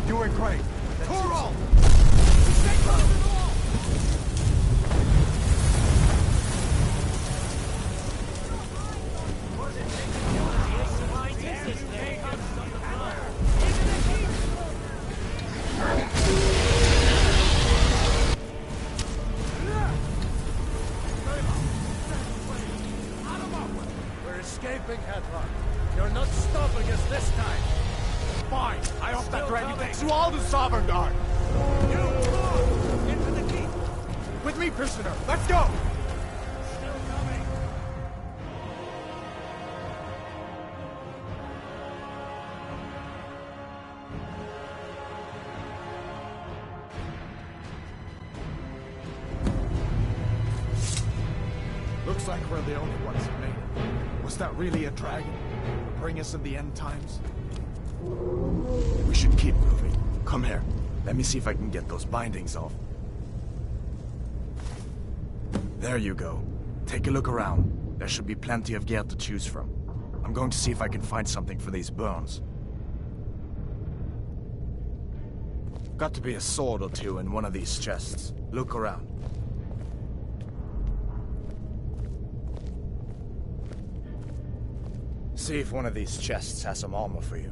doing great. Toro! Stay close to the wall! We're escaping, Headrun. You're not stopping us this time. Fine. I hope that dragon takes you all to Sovereign Guard. You, come on! Into the keep! With me, prisoner. Let's go! Still coming! Looks like we're the only ones who made it. Was that really a dragon? Bring us in the end times? We should keep moving. Come here. Let me see if I can get those bindings off. There you go. Take a look around. There should be plenty of gear to choose from. I'm going to see if I can find something for these burns. Got to be a sword or two in one of these chests. Look around. See if one of these chests has some armor for you.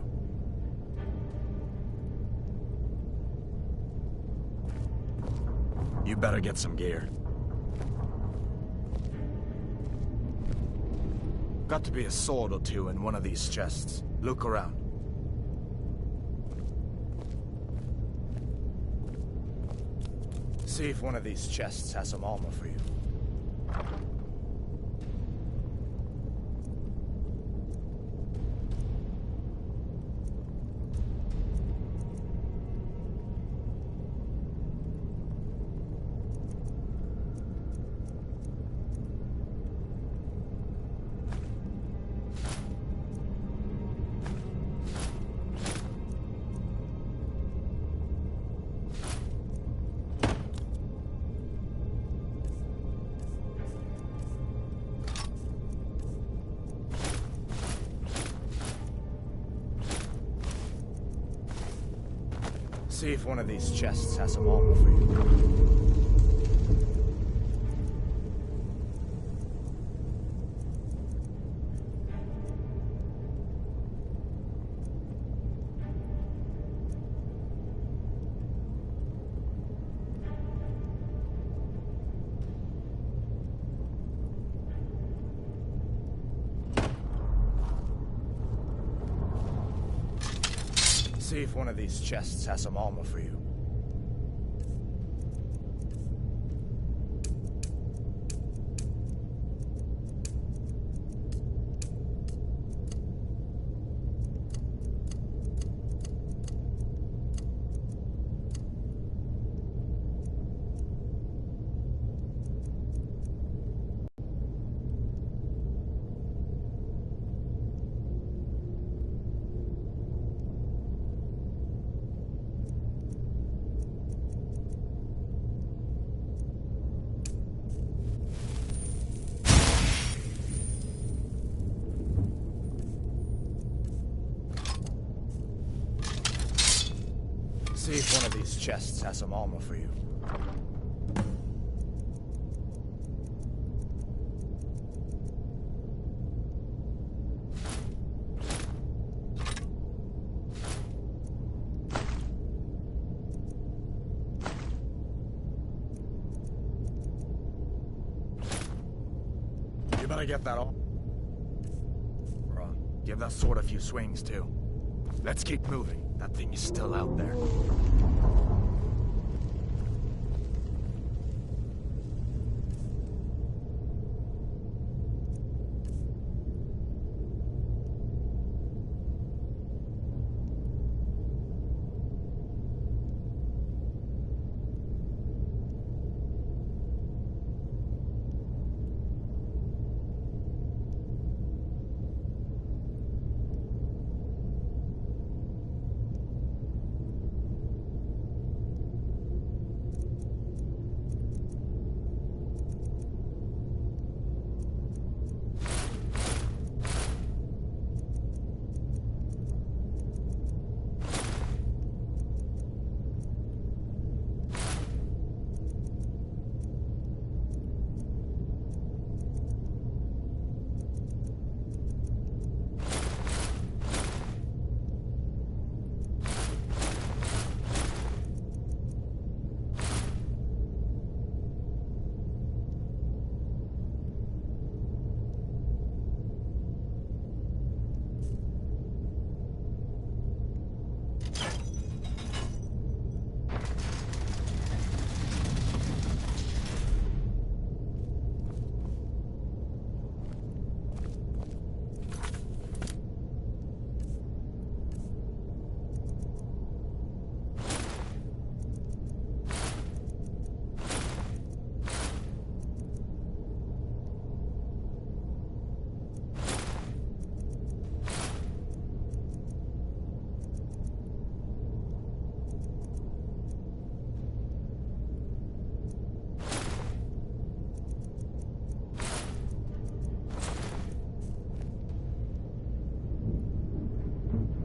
You better get some gear. Got to be a sword or two in one of these chests. Look around. See if one of these chests has some armor for you. See if one of these chests has some armor for you. See if one of these chests has some armor for you. See if one of these chests has some armor for you. You better get that on. Give that sword a few swings, too. Let's keep moving. That thing is still out there.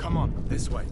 Come on, this way.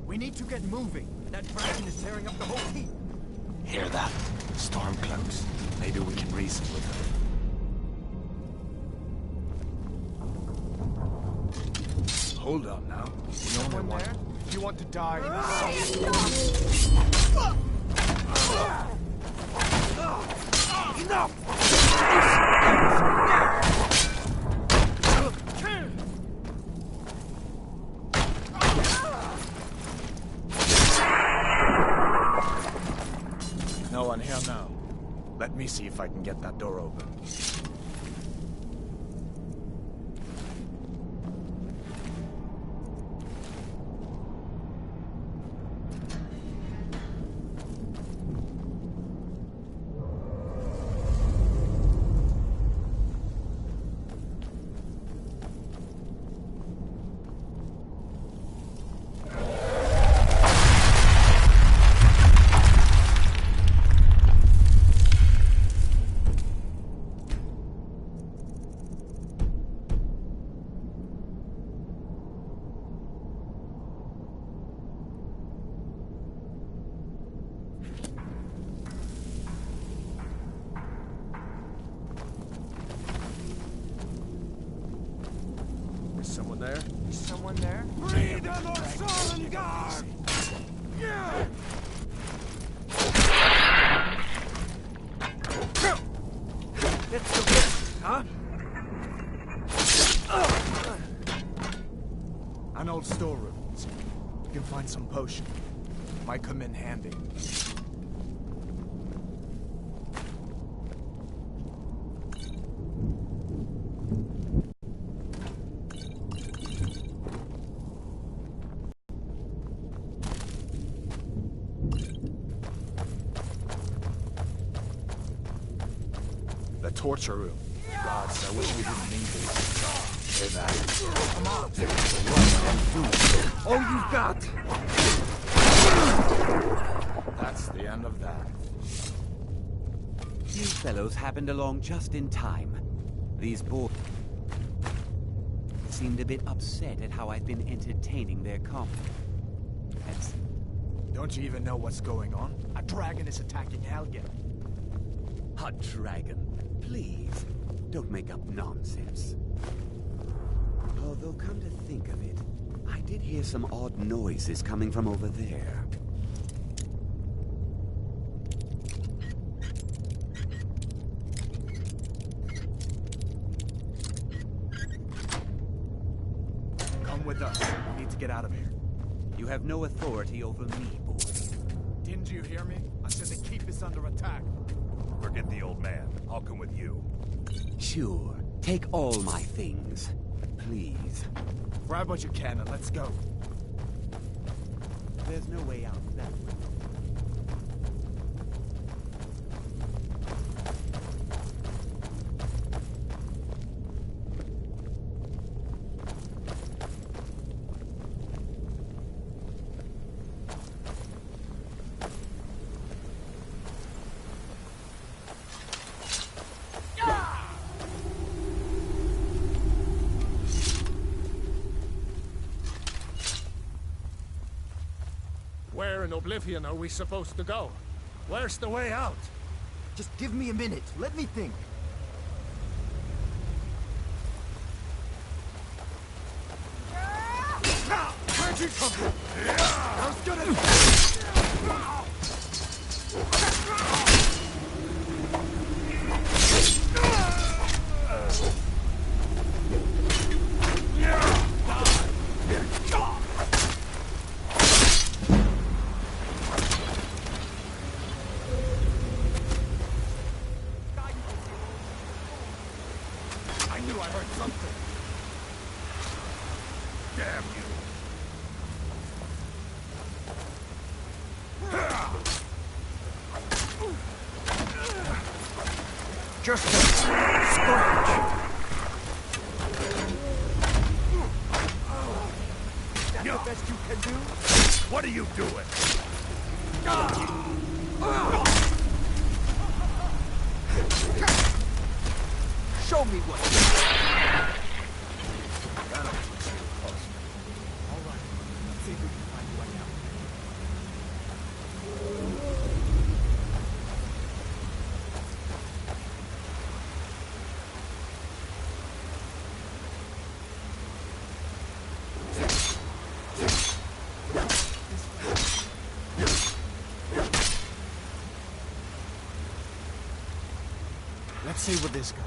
We need to get moving. That dragon is tearing up the whole heap. Hear that? Storm cloaks. Maybe we can reason with them. Hold on now. We only Someone want... there? If you want to die, No one here now. Let me see if I can get that door open. someone there? Is someone there? Freedom or Solengard! Yeah! Let's do this, huh? An old storeroom. You can find some potion. Might come in handy. The torture room. Gods, I wish we didn't need this. Hear that? Come on. All you've got! That's the end of that. You fellows happened along just in time. These boys seemed a bit upset at how I've been entertaining their comrades. Don't you even know what's going on? A dragon is attacking Helgen. A dragon. Please, don't make up nonsense. Although, come to think of it, I did hear some odd noises coming from over there. Come with us. We need to get out of here. You have no authority over me, boy. Didn't you hear me? I said the keep is under attack. Forget the old man. I'll come with you. Sure, take all my things. Please. Grab what you can and let's go. There's no way out that way. Where in Oblivion are we supposed to go? Where's the way out? Just give me a minute. Let me think. Where'd you come from? I was gonna... Damn you! Just a scratch. That's the best you can do? What are you doing? Show me what. That'll push you closer. All right. Let's see if we can find you right now. Let's see where this goes.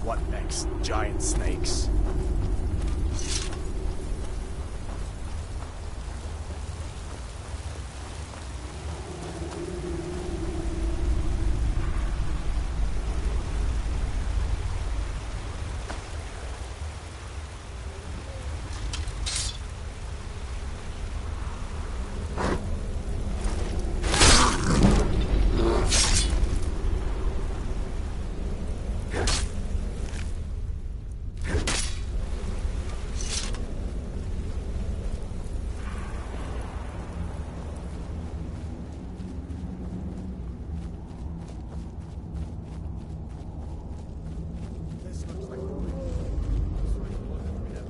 What next? Giant snakes? This looks like the way. So I can look at the map.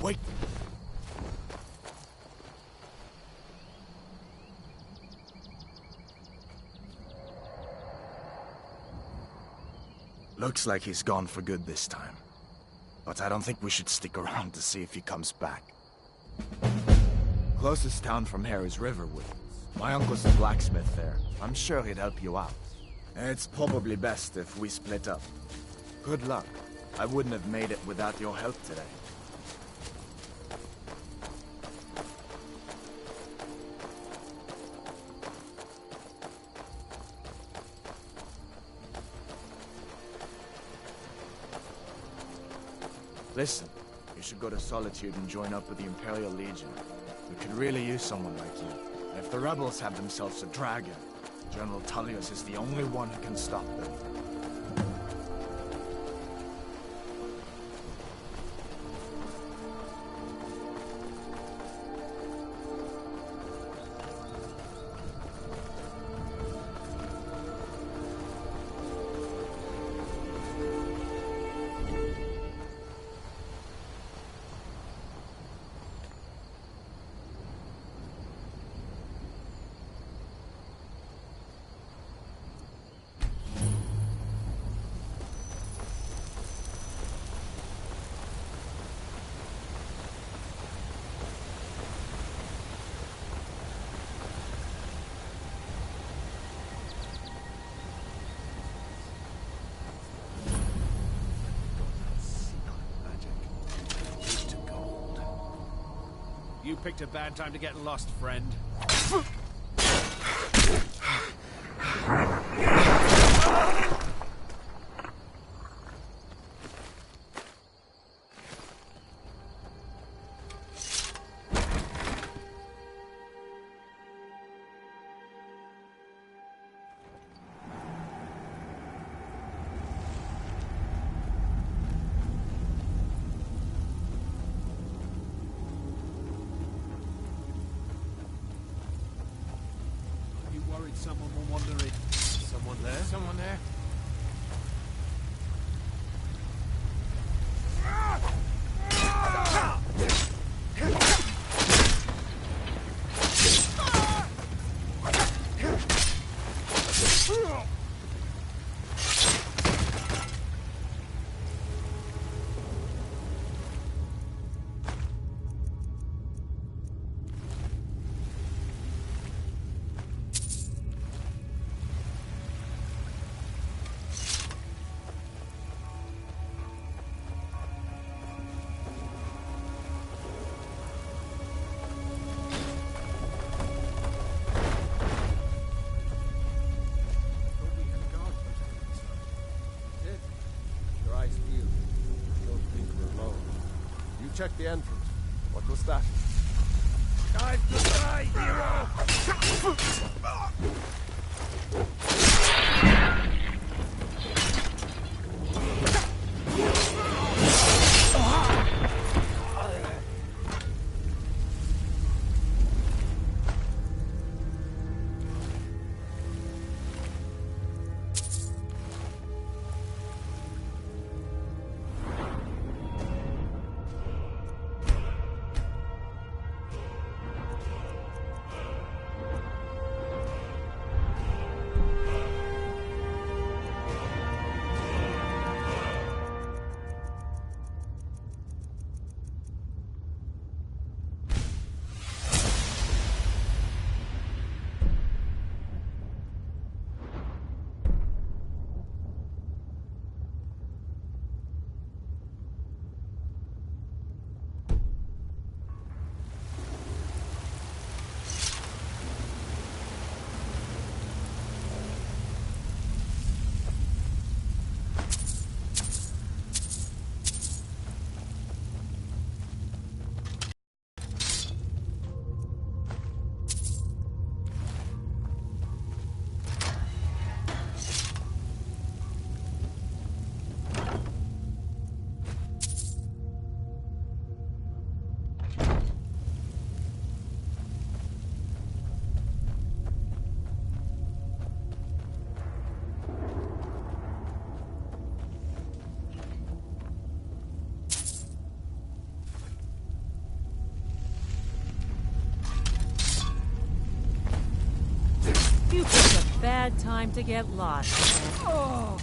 Wait! Looks like he's gone for good this time. But I don't think we should stick around to see if he comes back. Closest town from here is Riverwood. My uncle's a blacksmith there. I'm sure he'd help you out. It's probably best if we split up. Good luck. I wouldn't have made it without your help today. Listen, you should go to Solitude and join up with the Imperial Legion. We could really use someone like you. And if the rebels have themselves a dragon, General Tullius is the only one who can stop them. You picked a bad time to get lost, friend. Someone will wander in. Someone there? Someone there? Check the entrance. What was that? Time to die, hero! You picked a bad time to get lost. Oh.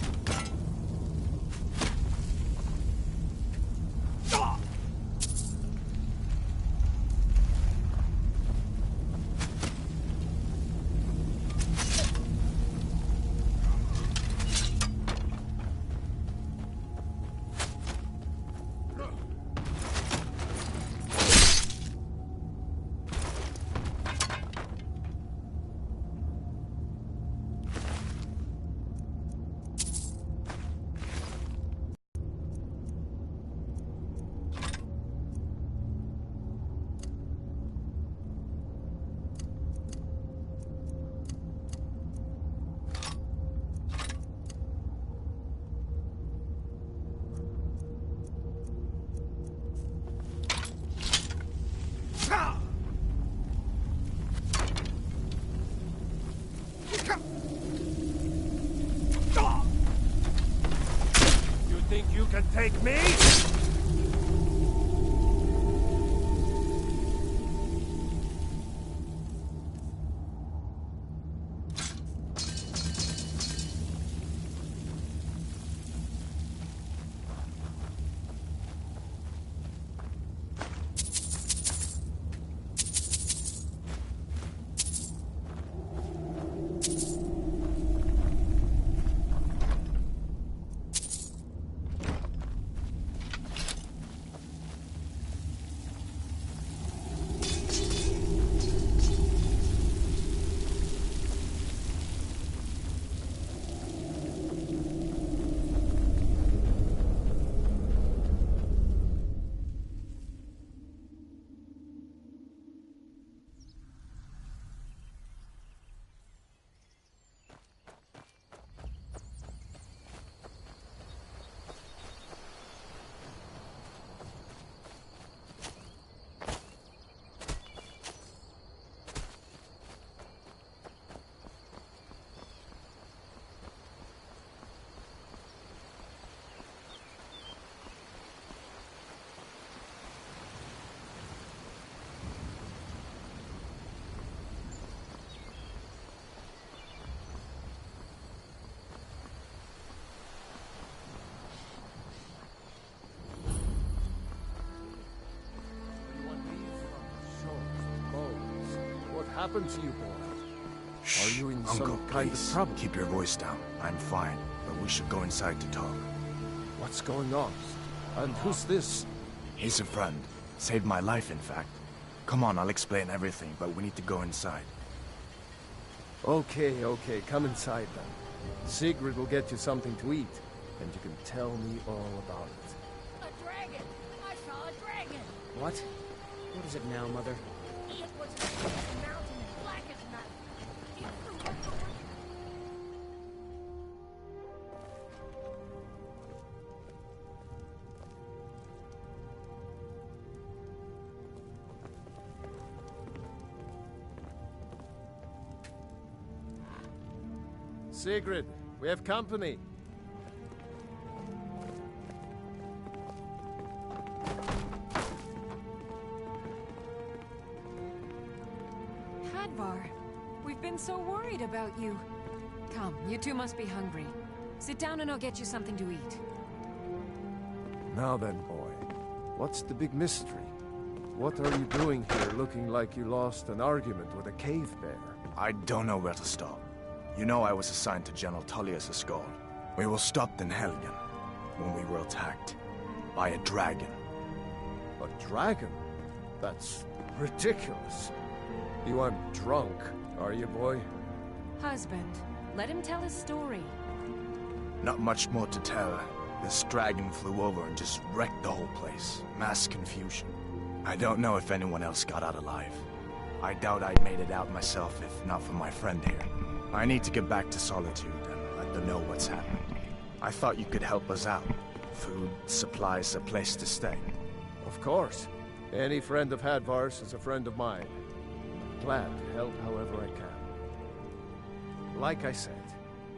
Think you can take me? happened to you, boy? Shh, Are you in Uncle, some kind of please, trouble? keep your voice down. I'm fine, but we should go inside to talk. What's going on? And who's this? He's a friend. Saved my life, in fact. Come on, I'll explain everything, but we need to go inside. Okay, come inside then. Sigrid will get you something to eat, and you can tell me all about it. A dragon! I saw a dragon! What? What is it now, Mother? It was a mountain as black as night. It flew right over you. Sigrid, we have company. Hadvar, we've been so worried about you. Come, you two must be hungry. Sit down and I'll get you something to eat. Now then, boy, what's the big mystery? What are you doing here looking like you lost an argument with a cave bear? I don't know where to start. You know I was assigned to General Tullius Escort. We were stopped in Helgen when we were attacked by a dragon. A dragon? That's ridiculous. You aren't drunk, are you, boy? Husband, let him tell his story. Not much more to tell. This dragon flew over and just wrecked the whole place. Mass confusion. I don't know if anyone else got out alive. I doubt I'd made it out myself if not for my friend here. I need to get back to Solitude and let them know what's happened. I thought you could help us out. Food, supplies, a place to stay. Of course. Any friend of Hadvar's is a friend of mine. Glad to help however I can. Like I said,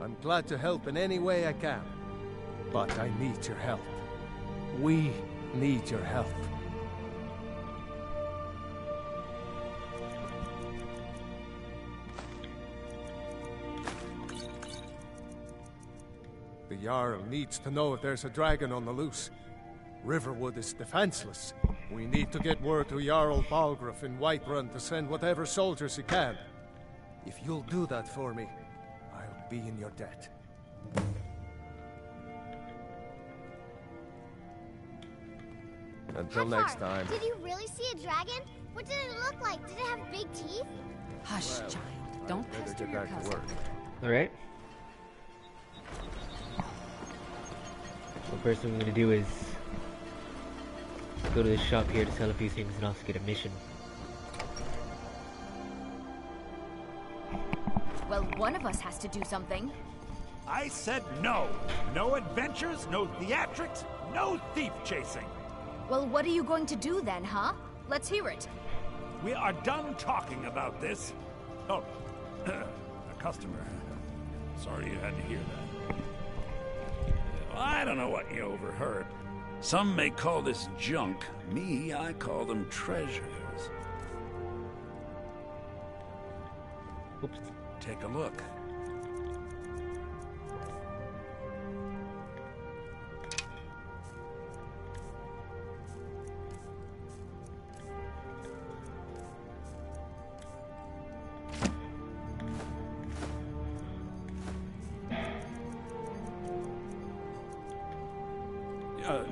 I'm glad to help in any way I can. But I need your help. We need your help. The Jarl needs to know if there's a dragon on the loose. Riverwood is defenseless. We need to get word to Jarl Balgruuf in Whiterun to send whatever soldiers he can. If you'll do that for me, I'll be in your debt. Until next time. Did you really see a dragon? What did it look like? Did it have big teeth? Hush, Well, child. Don't Better pester get your back to cousin. work. Alright. So first thing I'm gonna do is go to the shop here to sell a few things and also get a mission. Well, one of us has to do something. I said no. No adventures, no theatrics, no thief chasing. Well, what are you going to do then, huh? Let's hear it. We are done talking about this. Oh, a customer. Sorry you had to hear that. I don't know what you overheard. Some may call this junk. Me, I call them treasures. Oops. Take a look.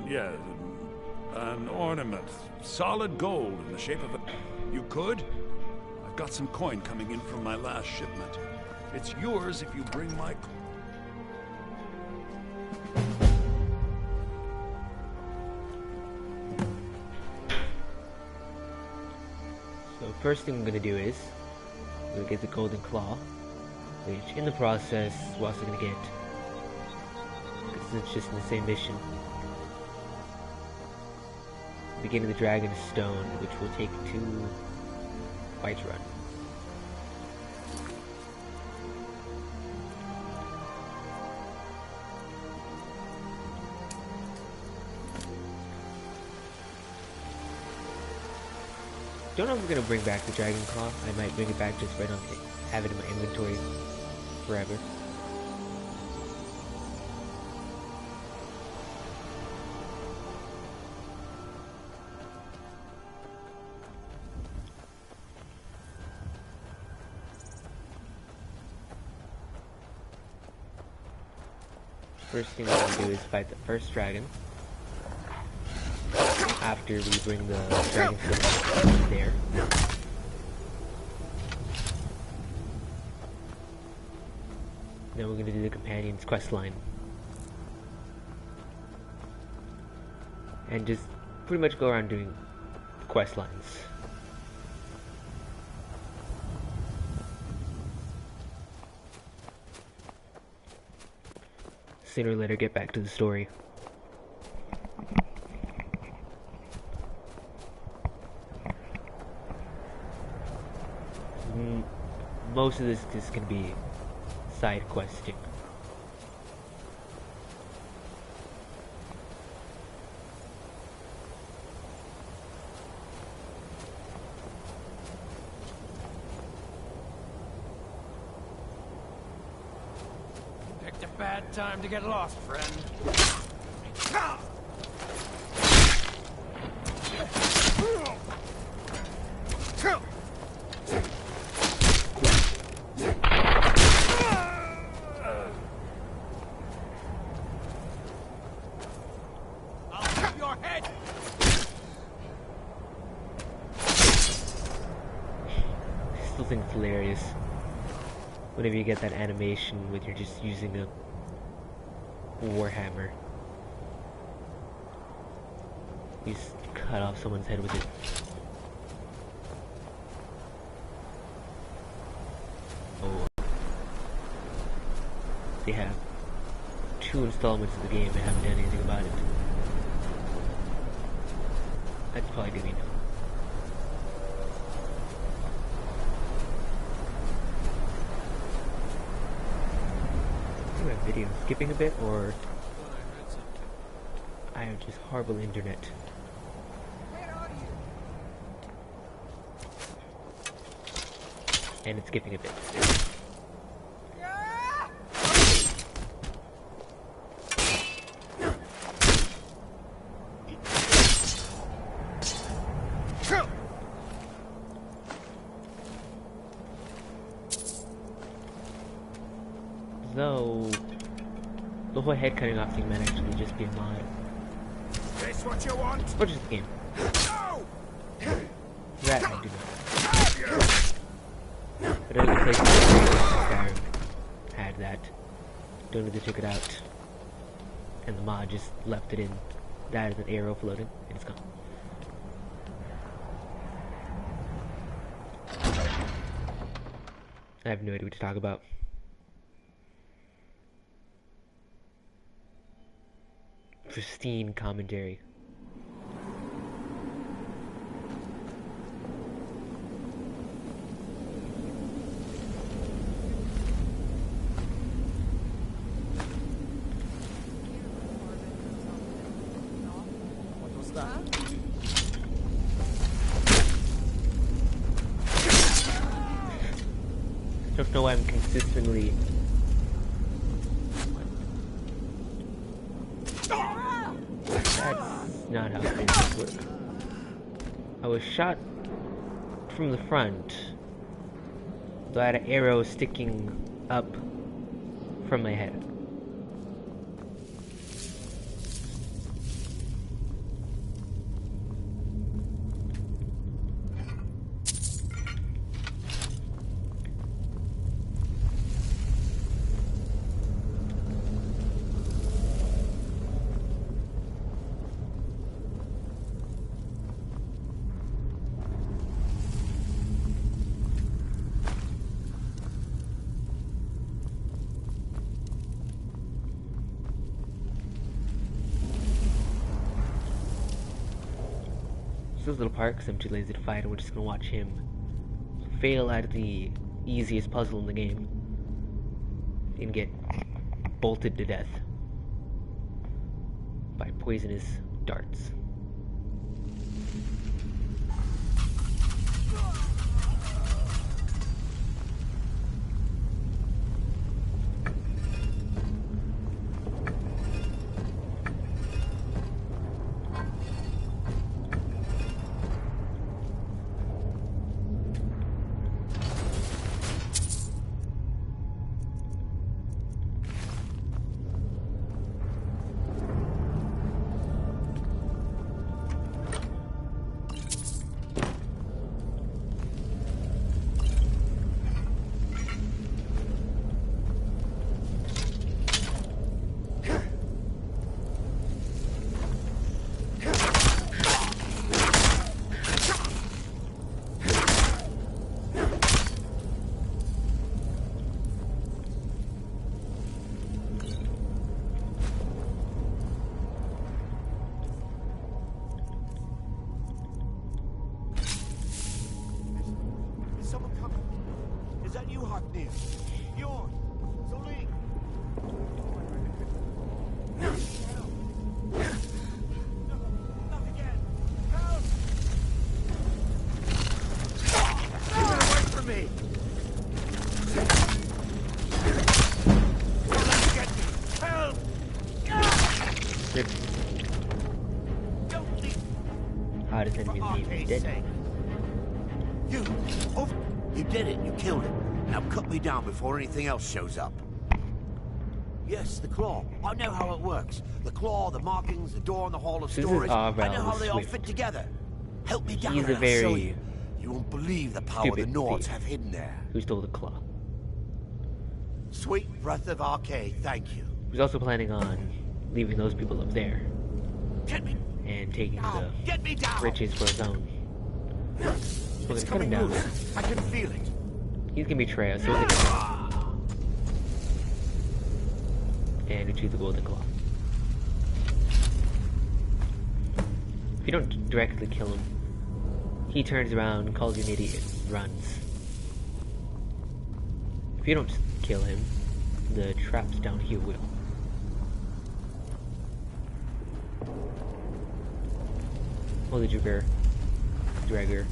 Yeah, an ornament. Solid gold in the shape of a... You could? I've got some coin coming in from my last shipment. It's yours if you bring my... So first thing I'm gonna do is I'm gonna get the golden claw, which in the process we're also gonna get, because it's just in the same mission, beginning the dragon's stone, which will take to Whiterun. Don't know if I'm gonna bring back the dragon claw. I might bring it back just right on it, have it in my inventory forever. first thing we're gonna do is fight the first dragon. After we bring the dragon to there. Then we're gonna do the companion's quest line. And just pretty much go around doing quest lines. Sooner or later get back to the story. Most of this is going to be side questing. Picked a bad time to get lost, friend. Still think it's hilarious whenever you get that animation when you're just using a warhammer. You just cut off someone's head with it. Oh. They have 2 installments of the game and haven't done anything about it. That's probably gonna be enough. My video skipping a bit, or I have just horrible internet. And it's skipping a bit. Though the whole head cutting off thing might actually just be a mod. This what you want? Or just a game. No! That I do not. But other places like Skyrim had that. Don't know they took it out. And the mod just left it in. That is an arrow floating, and it's gone. I have no idea what to talk about. Pristine commentary. What was that? Don't know why I'm consistently not how things work. I was shot from the front, though I had an arrow sticking up from my head. This little part because I'm too lazy to fight, and we're just gonna watch him fail at the easiest puzzle in the game and get bolted to death by poisonous darts. near. Yours. So leave. Not again. Help! Get away from me! Don't let him get me! Help! Rip. Don't leave. Hardest enemy For leave is Arcade's dead. sake. You did it. You killed him. Now cut me down before anything else shows up. Yes, the claw. I know how it works. The claw, the markings, the door in the Hall of This is Storage. I Arvel know how the they all Swift. fit together. Help me down He's and a I'll show very you. You won't believe the power the stupid Nords thief. have hidden there. Who stole the claw? Sweet breath of Arcade, thank you. He's also planning on leaving those people up there Get me and taking down. Get me down. the riches for his own. We're It's gonna cut him coming down. loose. I can feel it. He's gonna betray us, so we're gonna and retrieve the golden claw. If you don't directly kill him, he turns around, calls you an idiot, and runs. If you don't kill him, the traps down here will. Holy Dragger.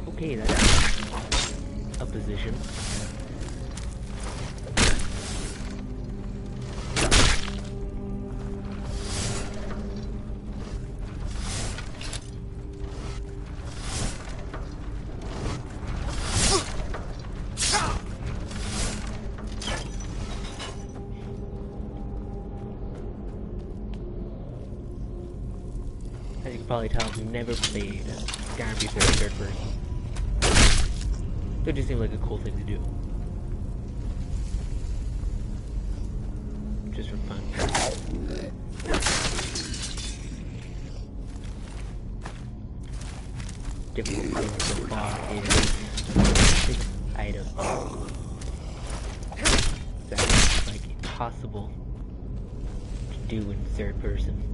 Okay, that's a position. As you can probably tell, I've never played Skyrim before third person. So it just seemed like a cool thing to do. Just for fun. Difficult thing so far is this item. That's like impossible to do in third person.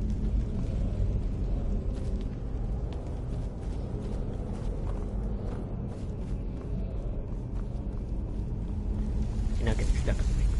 You're not getting stuck on things.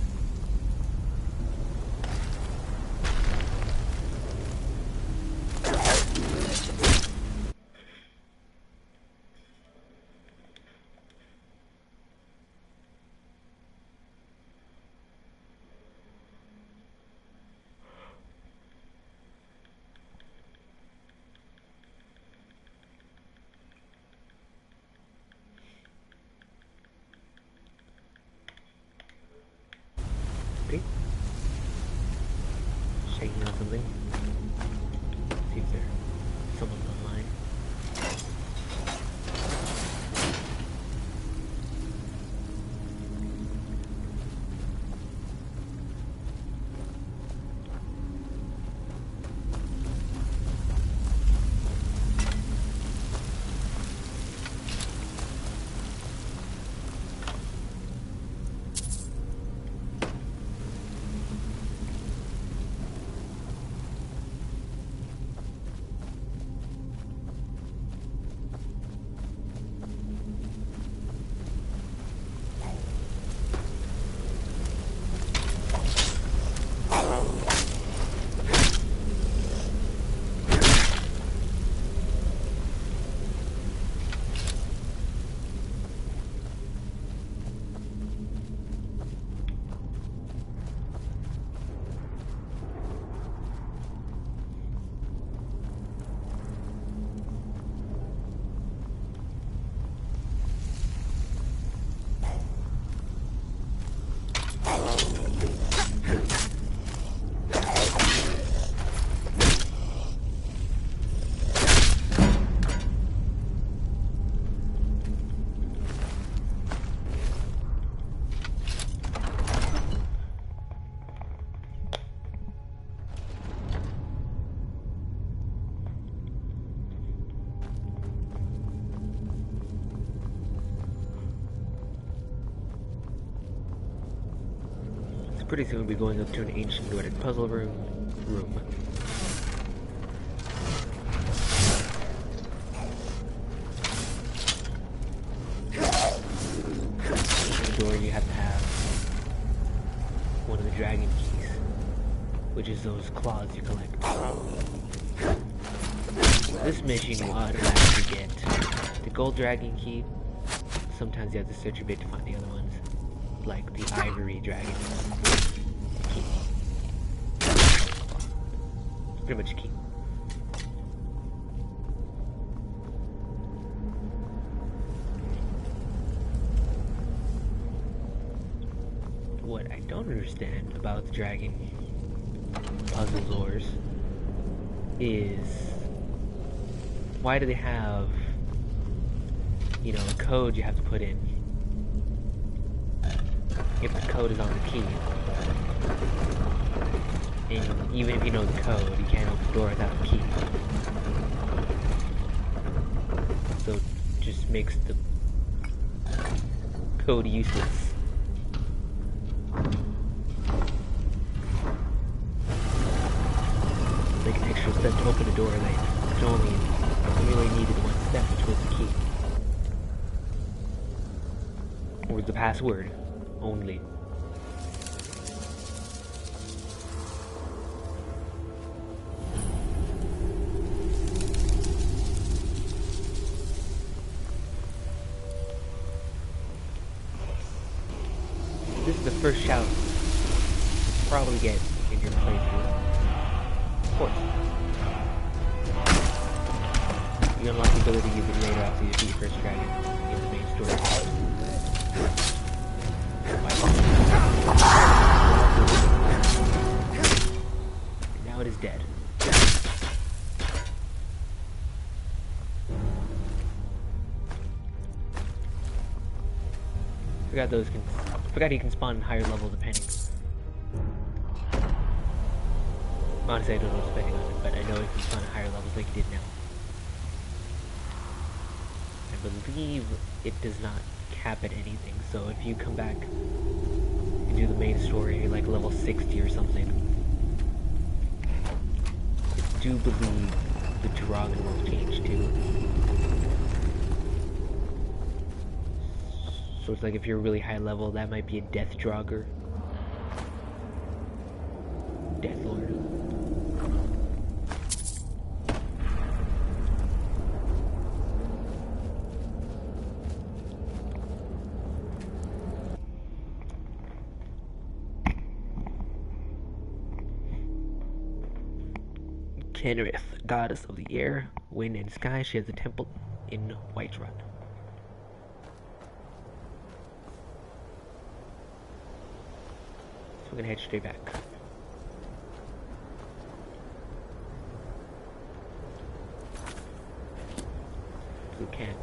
So pretty soon we'll be going up to an ancient Nordic puzzle room. The door you have to have one of the dragon keys, which is those claws you collect. This mission you automatically get the gold dragon key. Sometimes you have to search a bit to find the other ones, like the ivory dragon key. Pretty much a key. What I don't understand about the dragon puzzle doors is why do they have, you know, a code you have to put in if the code is on the key, and even if you know the code, you can't open the door without a key. So it just makes the code useless. Like an extra step to open a door that only really needed one step, which was the key. Or the password only. This is the first shout you'll probably get in your playthrough. Of course. You unlock the ability to use it later after you defeat the first dragon in the main story. And now it is dead. Forgot you can spawn in higher level depending. Honestly, I don't know what's depending on it, but I know it can spawn at higher levels like it did now. I believe it does not cap at anything, so if you come back and do the main story like level 60 or something, I do believe the dragon will change too. So it's like if you're really high level, that might be a Death Draugr. Death Lord. Kenrith, goddess of the air, wind, and sky, she has a temple in Whiterun. So we're gonna head straight back. If we can.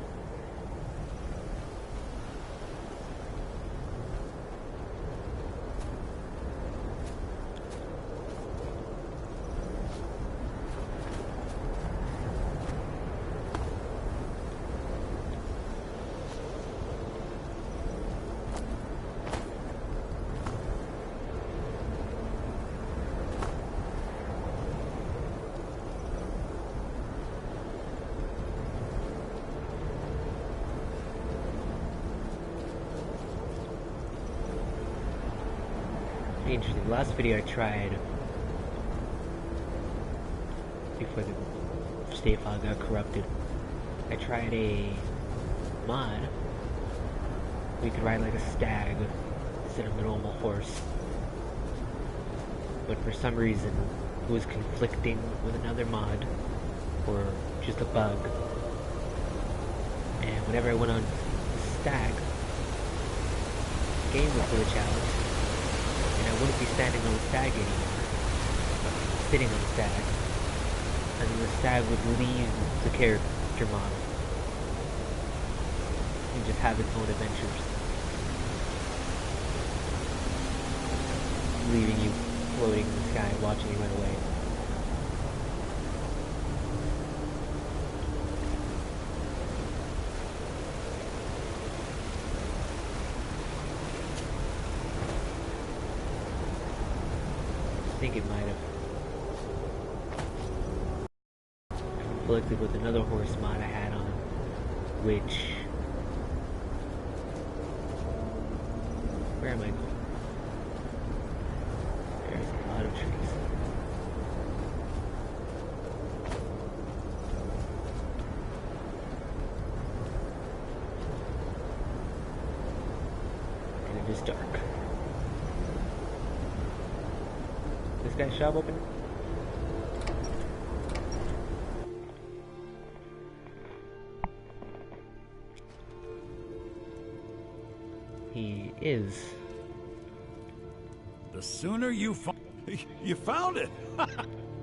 Interesting. The last video I tried before the save file got corrupted, I tried a mod where you could ride like a stag instead of a normal horse, but for some reason it was conflicting with another mod or just a bug, and whenever I went on stag, the game would glitch out. And I wouldn't be standing on the stag anymore, sitting on the stag, and then the stag would leave the character model and just have its own adventures, leaving you floating in the sky, watching you run away. think it might have conflicted with another horse mod I had on, which... Where am I going? There's a lot of trees. And it is dark. This guy's shop open? He is. The sooner you you found it.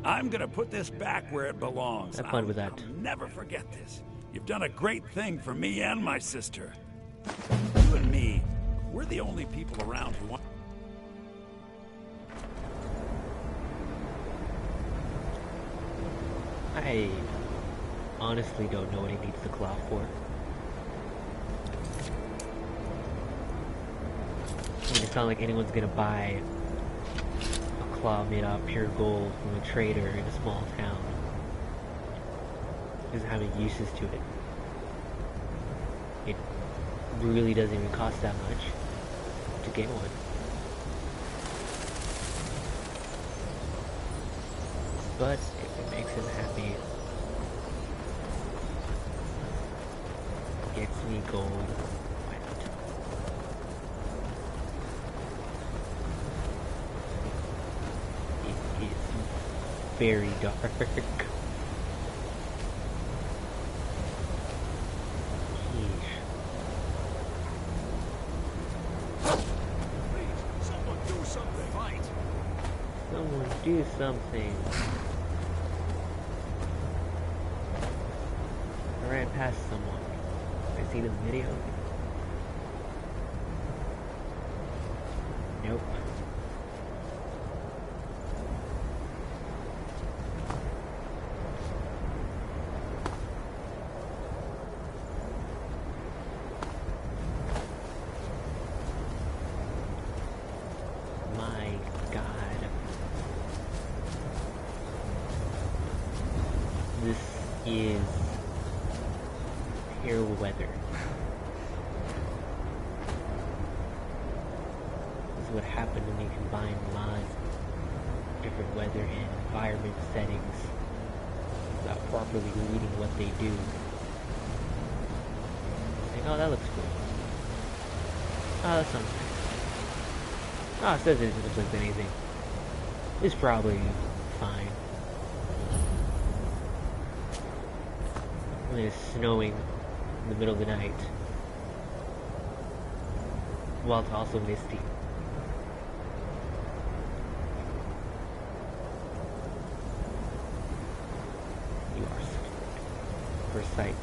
I'm gonna put this back where it belongs. Have fun with that. I'll never forget this. You've done a great thing for me and my sister. You and me, we're the only people around who want. I honestly don't know what he needs the claw for. I mean, it's not like anyone's gonna buy a claw made out of pure gold from a trader in a small town. He doesn't have any uses to it. It really doesn't even cost that much to get one. But if it makes him happy, gets me gold, why not? It is very dark. Someone do something. Fight. Someone do something. I ran past someone. I see the video. Nope. My God. This is terrible weather. This is what happened when you combine mods, different weather and environment settings without properly reading what they do. Like, oh, that looks cool. Oh, that's something. Oh, it says it doesn't look like anything. It's probably fine. When it's snowing in the middle of the night, while it's also misty. You are first sight.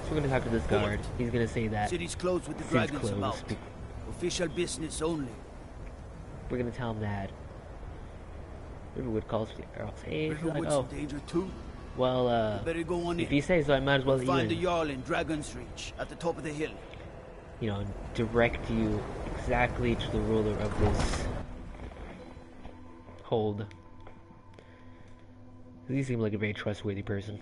So we're gonna talk to this guard. He's gonna say that City's closed with the city's dragons about. closed. Official business only. We're gonna tell him that Riverwood calls for the Earls. Hey, he's like, Riverwood's oh, in danger too. well, Better go on if in. he says so, I might as well let you Find the in. Jarl in Dragon's Reach at the top of the hill. You know, direct you exactly to the ruler of this hold. He seems like a very trustworthy person.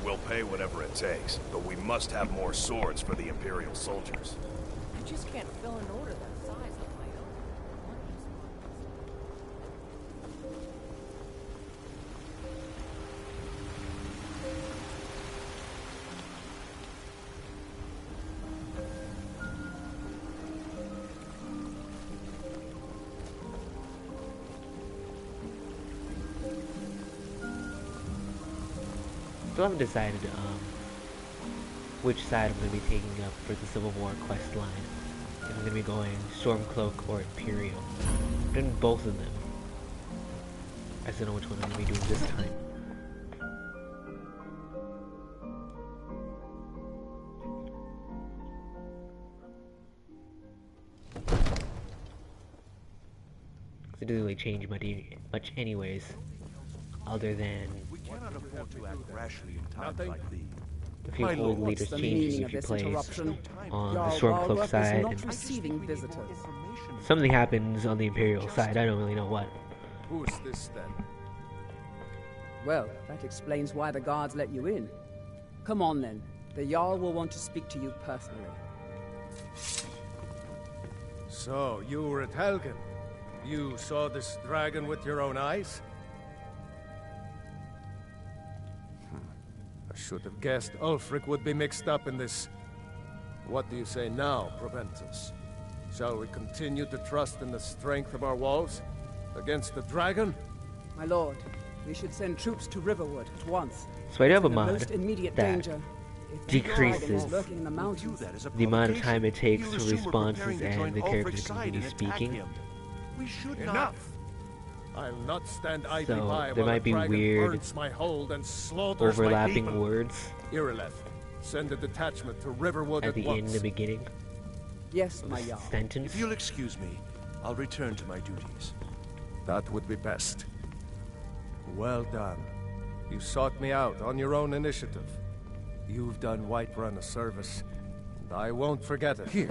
We'll pay whatever it takes, but we must have more swords for the Imperial soldiers. I just can't fill an order that size on my own. Still haven't decided which side I'm going to be taking up for the Civil War quest line. I'm gonna be going Stormcloak or Imperial. I'm doing both of them. I just don't know which one I'm gonna be doing this time. It doesn't really change much anyways, other than We cannot afford to act rashly in times like these. a few old leaders changes if you play on the Stormcloak side, and something happens on the Imperial side. I don't really know what. Who's this then? Well, that explains why the guards let you in. Come on then. The Jarl will want to speak to you personally. So, you were at Helgen. You saw this dragon with your own eyes? I should have guessed Ulfric would be mixed up in this. What do you say now, Proventus? Shall we continue to trust in the strength of our walls against the dragon? My lord, we should send troops to Riverwood at once. So I do have a The mod most immediate that danger. If the dragon is decreases lurking in the mountains, the amount of time it takes for responses and the character to continue speaking. We should Enough! I'll not stand idly So by there while might the be dragon weird burns my hold and slaughters my overlapping people. words Irileth, send a detachment to Riverwood at at the end once. and the beginning yes, of my the Jarl. sentence. If you'll excuse me, I'll return to my duties. That would be best. Well done. You sought me out on your own initiative. You've done Whiterun a service, and I won't forget it. Here,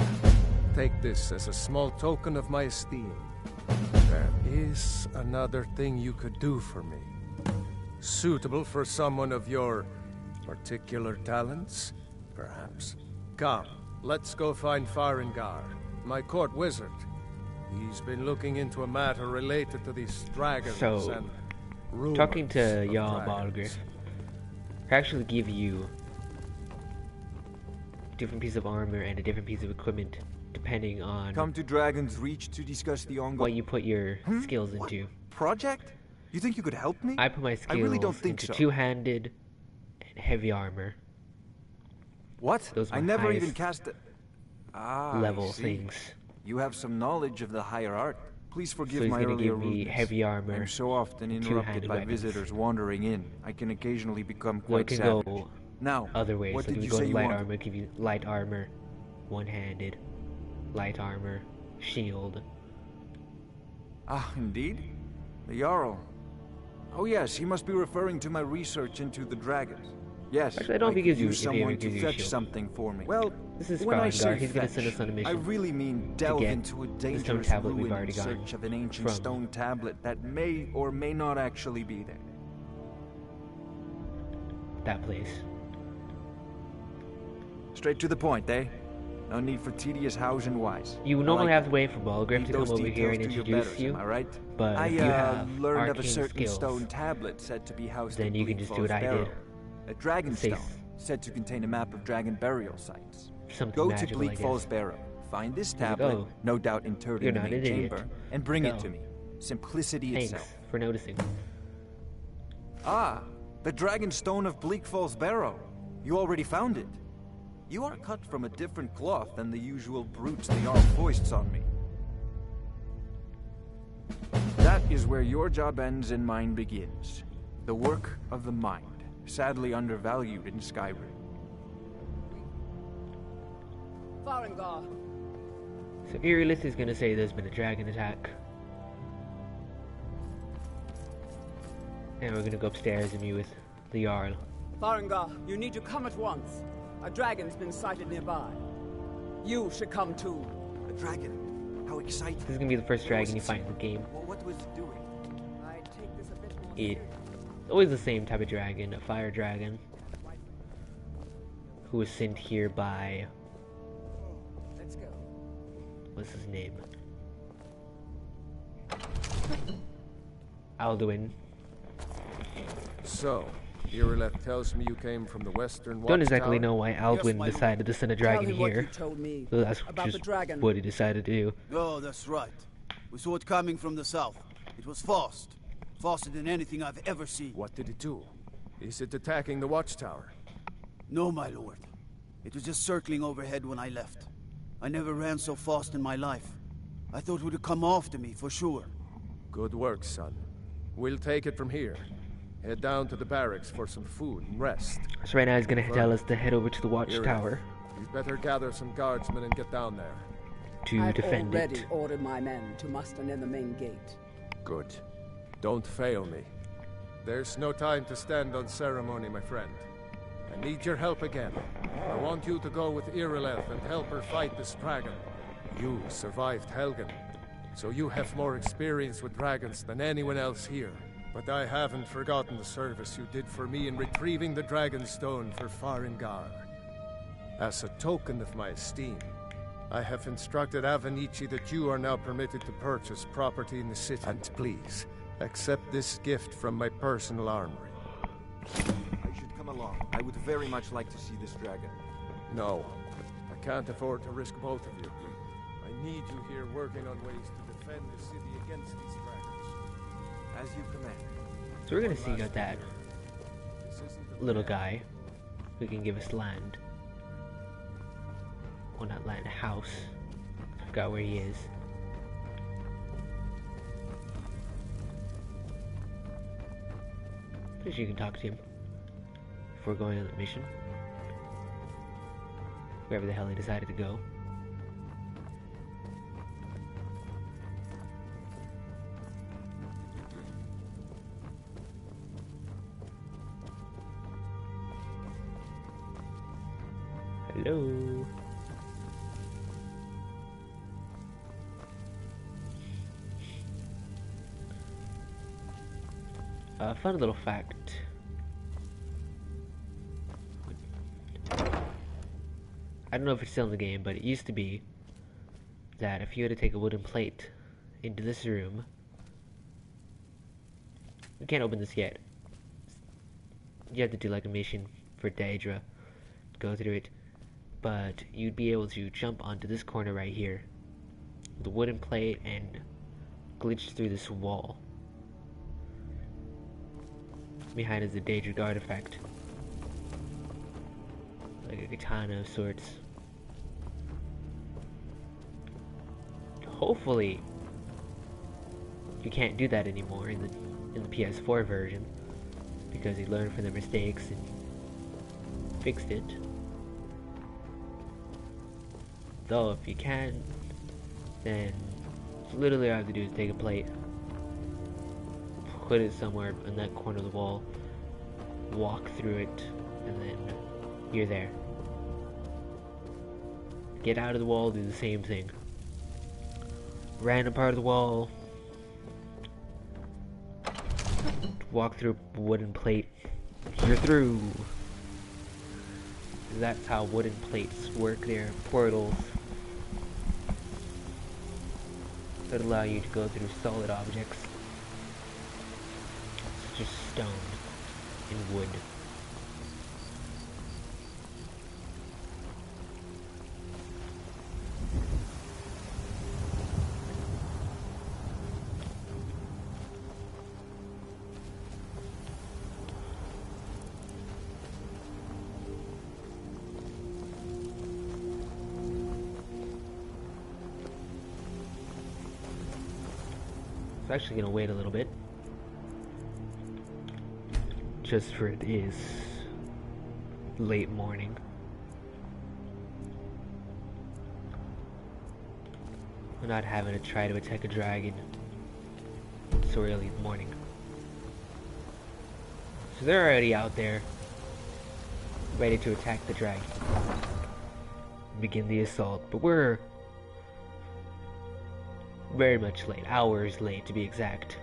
take this as a small token of my esteem. There is another thing you could do for me. Suitable for someone of your particular talents, perhaps. Come, let's go find Farengar, my court wizard. He's been looking into a matter related to these dragons So, and rumors talking to of Jarl dragons. Balgr, I actually give you a different piece of armor and a different piece of equipment depending on Come to Dragon's Reach to discuss the ongoing... what you put your skills into. Project? You think you could help me? I put my skills really don't think into so. two-handed and heavy armor. What? Those are I my never even highest cast it. Ah, level I see. things. You have some knowledge of the higher art. Please forgive So he's my gonna earlier give me rudeness. heavy armor, I'm so often interrupted two-handed by weapons. visitors wandering in. I can occasionally become So it quite can savage. go Now, other ways. what Like did if you you go say to you light wanted? armor, give you light armor, one-handed, light armor, shield. Ah, indeed? The Jarl. Oh yes, he must be referring to my research into the dragons. Yes, Actually, I don't think could it gives you- use if he ever someone gives to you a fetch shield. something for me. Well, This is when I Farengar. say He's gonna send fetch, us on a mission I really mean to delve get into a the stone dangerous tablet we've ruin in already gotten search of an ancient from stone tablet that may or may not actually be there. that place. Straight to the point, eh? No need for tedious hows and whys. You I normally like have that. to wait for Balgrim Leave to come those over here and details to your introduce betters, you. am I right? But I if you have learned of a arcane certain skills, stone tablet said to be housed then in you can just do what I did. A dragon Say stone said to contain a map of dragon burial sites. Something Go magical, to I Bleak guess. Falls Barrow, find this There you tablet, go. no doubt interred You're in the not main an idiot. chamber, and bring it Go. to me. Simplicity Thanks itself. for noticing. Ah, the dragon stone of Bleak Falls Barrow. You already found it. You are cut from a different cloth than the usual brutes the Jarl foists on me. That is where your job ends and mine begins. The work of the mind, sadly undervalued in Skyrim. Farengar. So Irilith is gonna say there's been a dragon attack. And we're gonna go upstairs and meet with the Jarl. Farengar, you need to come at once. A dragon's been sighted nearby. You should come too. A dragon? How exciting. This is gonna be the first dragon you fight in the game. What was it doing? I take this a bit more It's always the same type of dragon, a fire dragon, who was sent here by, Let's go. what's his name? Alduin. So, Irileth tells me you came from the western Don't exactly watchtower? know why Alduin my decided to send a dragon him what here. you told me So that's about just the dragon. what he decided to do. Oh, that's right. We saw it coming from the south. It was fast. Faster than anything I've ever seen. What did it do? Is it attacking the watchtower? No, my lord. It was just circling overhead when I left. I never ran so fast in my life. I thought it would come after me, for sure. Good work, son. We'll take it from here. Head down to the barracks for some food and rest. So right now he's gonna tell us to head over to the watchtower. You'd better gather some guardsmen and get down there. To defend I've already it. ordered my men to muster near the main gate. Good. Don't fail me. There's no time to stand on ceremony, my friend. I need your help again. I want you to go with Irileth and help her fight this dragon. You survived Helgen, so you have more experience with dragons than anyone else here. But I haven't forgotten the service you did for me in retrieving the Dragon Stone for Farengar. As a token of my esteem, I have instructed Avenici that you are now permitted to purchase property in the city. And please, accept this gift from my personal armory. I should come along. I would very much like to see this dragon. No, I can't afford to risk both of you. I need you here working on ways to defend the city against these dragons. As you command. So we're gonna seek out that little guy who can give us land. Well, not land, a house. I forgot where he is. Guess you can talk to him before going on the mission. Wherever the hell he decided to go. Hello. Fun little fact. I don't know if it's still in the game, but it used to be that if you had to take a wooden plate into this room, we can't open this yet. You have to do like a mission for Daedra, go through it, but you'd be able to jump onto this corner right here, with a wooden plate, and glitch through this wall. Behind is a Daedric artifact, like a katana of sorts. Hopefully, you can't do that anymore in the PS4 version, because he learned from the mistakes and fixed it. Though if you can, then literally all I have to do is take a plate, put it somewhere in that corner of the wall, walk through it, and then you're there. Get out of the wall, do the same thing. Random part of the wall, walk through a wooden plate, you're through. That's how wooden plates work. They're portals that allow you to go through solid objects, such as stone and wood. I'm actually gonna wait a little bit, just for it is late morning. We're not having to try to attack a dragon so early in the morning. So they're already out there, ready to attack the dragon, begin the assault, but we're very much late, hours late to be exact.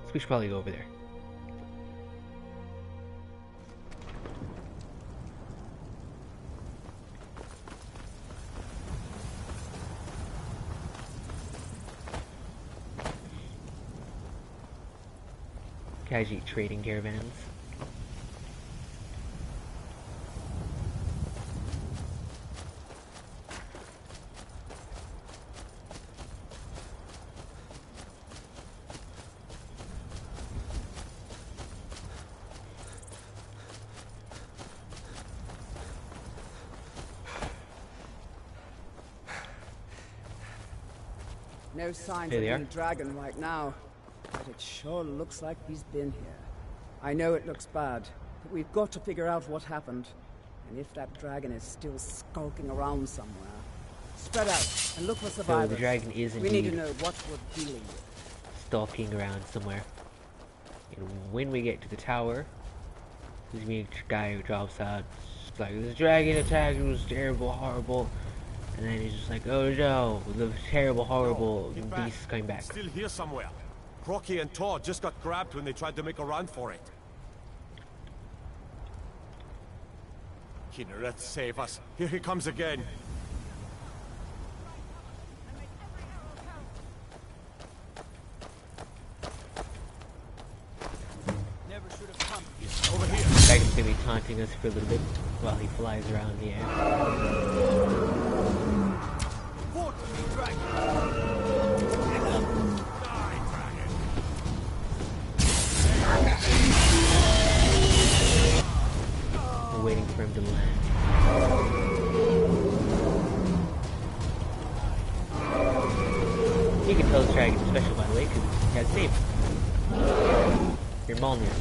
So we should probably go over there. Khajiit trading caravans. No signs Here of they any are. dragon right now, but it sure looks like he's been here. I know it looks bad, but we've got to figure out what happened. And if that dragon is still skulking around somewhere. Spread out and look for survivors. So the dragon is We need to indeed know what we're dealing with. stalking around somewhere. And when we get to the tower, there's me a guy who drops out. It's like, this dragon attack was terrible, horrible. And then he's just like, oh no, the terrible, horrible beast is coming back. It's still here somewhere. Crocky and Todd just got grabbed when they tried to make a run for it. Kinneret, save us. Here he comes again. Never should have come. Over here. The dragon's gonna be taunting us for a little bit while he flies around in the air. We're waiting for him to land. You can tell this dragon's special, by the way, because he has safe. Your Mjolnir.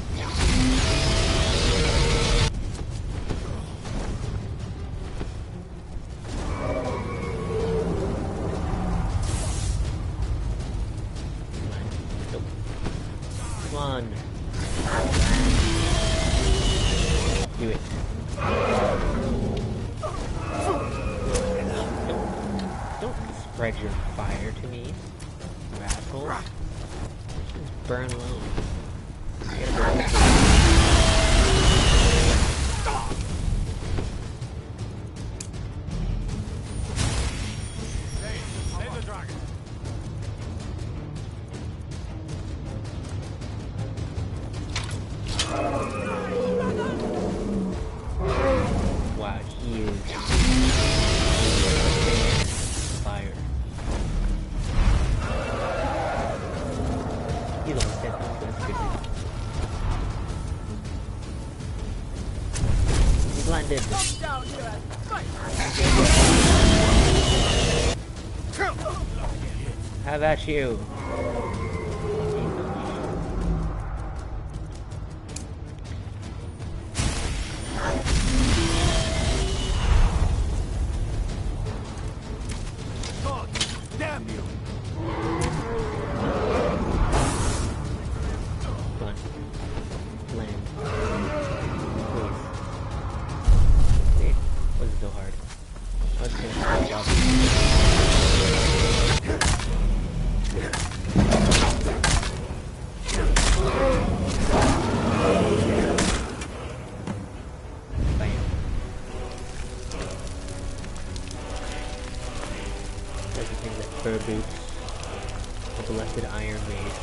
Nope. Come on. Do it. Don't spread your fire to me, you asshole. Just burn alone. I gotta burn. Save the dragon. Wow, he is fire. He's only 10 points, that's good. He's landed. How about you? God, damn you! Come on. Land. Please. Wait, wasn't so hard. I was gonna job. Bam. Everything that fur boots, a blessed iron mace,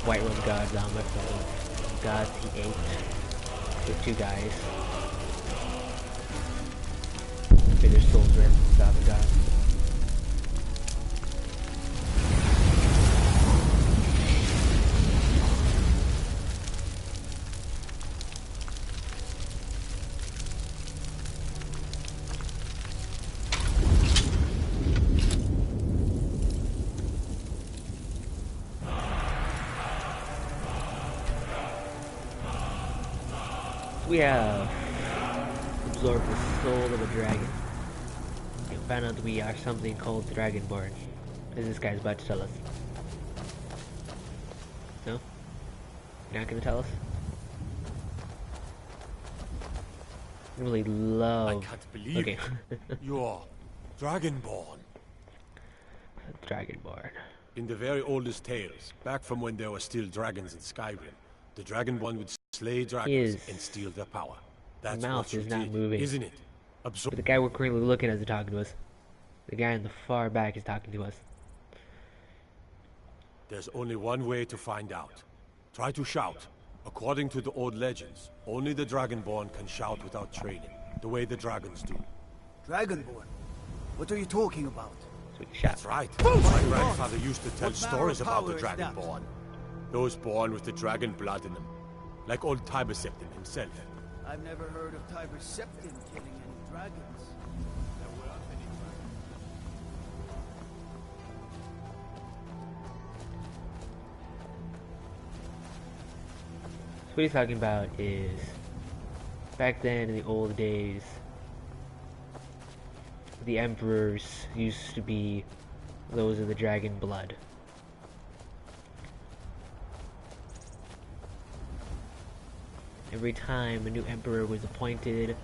white one god's armor from the gods he ate with 2 guys. May their souls rest in the of God. We have absorbed the soul of a dragon and found out that we are something called Dragonborn, as this guy's about to tell us. No? You're not gonna tell us? I really love... I can't believe okay. it. You're Dragonborn. Dragonborn. In the very oldest tales, back from when there were still dragons in Skyrim, the Dragonborn would slay dragons and steal their power. That's mouth what you is not did, moving. isn't it? But the guy we're currently looking at is talking to us. The guy in the far back is talking to us. There's only one way to find out. Try to shout. According to the old legends, only the Dragonborn can shout without training, the way the dragons do. Dragonborn? What are you talking about? That's right. My grandfather used to tell stories about the Dragonborn. Those born with the dragon blood in them. Like old Tiber Septim himself. I've never heard of Tiber Septim killing any dragons. what he's talking about is back then in the old days, the emperors used to be those of the dragon blood. Every time a new emperor was appointed,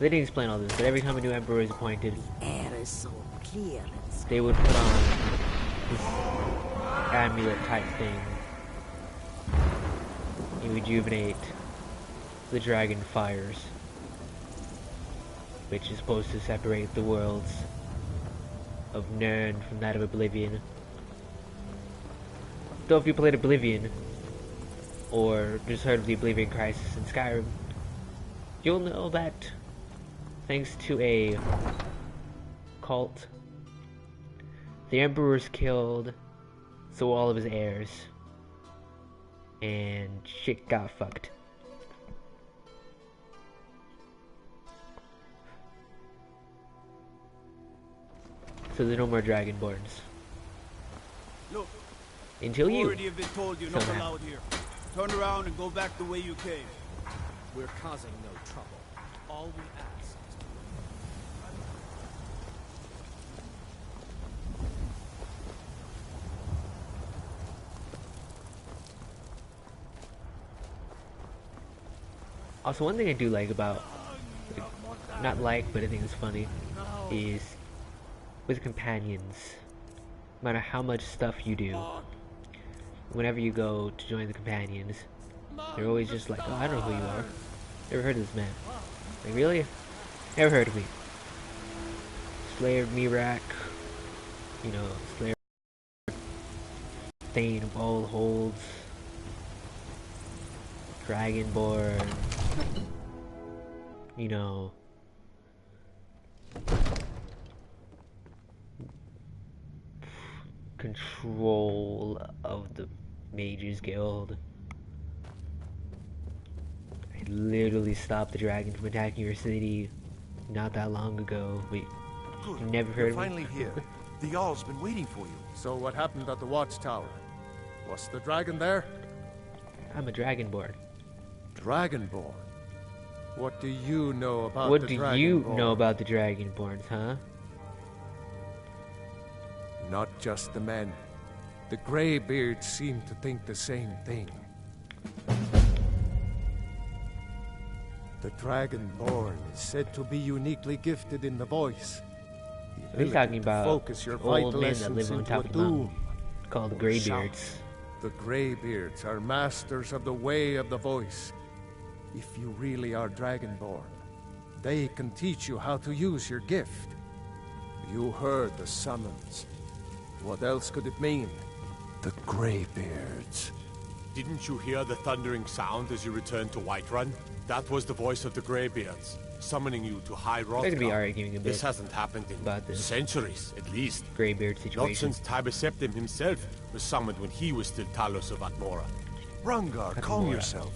they didn't explain all this, but every time a new emperor was appointed, The air is so clear. they would put on this amulet type thing and rejuvenate the dragon fires, which is supposed to separate the worlds of Nern from that of Oblivion. Though if you played Oblivion, or just heard of the Oblivion Crisis in Skyrim, you'll know that thanks to a cult, the Emperor was killed, so all of his heirs, and shit got fucked. So there's no more Dragonborns. Look, Until you. already have been told you're not somehow. allowed here. Turn around and go back the way you came. We're causing no trouble. All we ask is to... Also, one thing I do like about, not like, but I think it's funny, is with companions, no matter how much stuff you do, whenever you go to join the companions, they're always just like, oh, I don't know who you are. Never heard of this man. Like, really? Never heard of me. Slayer Mirak, you know, Slayer Thane of all holds, Dragonborn, you know, control of the Mages Guild. I literally stopped the dragon from attacking your city not that long ago. Wait, Good. you never heard You're of me? finally here. The Jarl's been waiting for you. So what happened at the watchtower? Was the dragon there? I'm a Dragonborn. Dragonborn? What do you know about What the do Dragonborn? you know about the Dragonborns, huh? Not just the men. The Greybeards seem to think the same thing. The Dragonborn is said to be uniquely gifted in the voice. He's talking about focus your old vital men that essence live on into top a of the mountain, doom. called the or Greybeards. shout. The Greybeards are masters of the way of the voice. If you really are Dragonborn, they can teach you how to use your gift. You heard the summons. What else could it mean? The Greybeards. Didn't you hear the thundering sound as you returned to Whiterun? That was the voice of the Greybeards, summoning you to High Rothgar. They're gonna be arguing a bit This hasn't happened in about this centuries, at least. Greybeard Not situation. since Tiber Septim himself was summoned when he was still Talos of Atmora. Rungar, calm Atmora. yourself.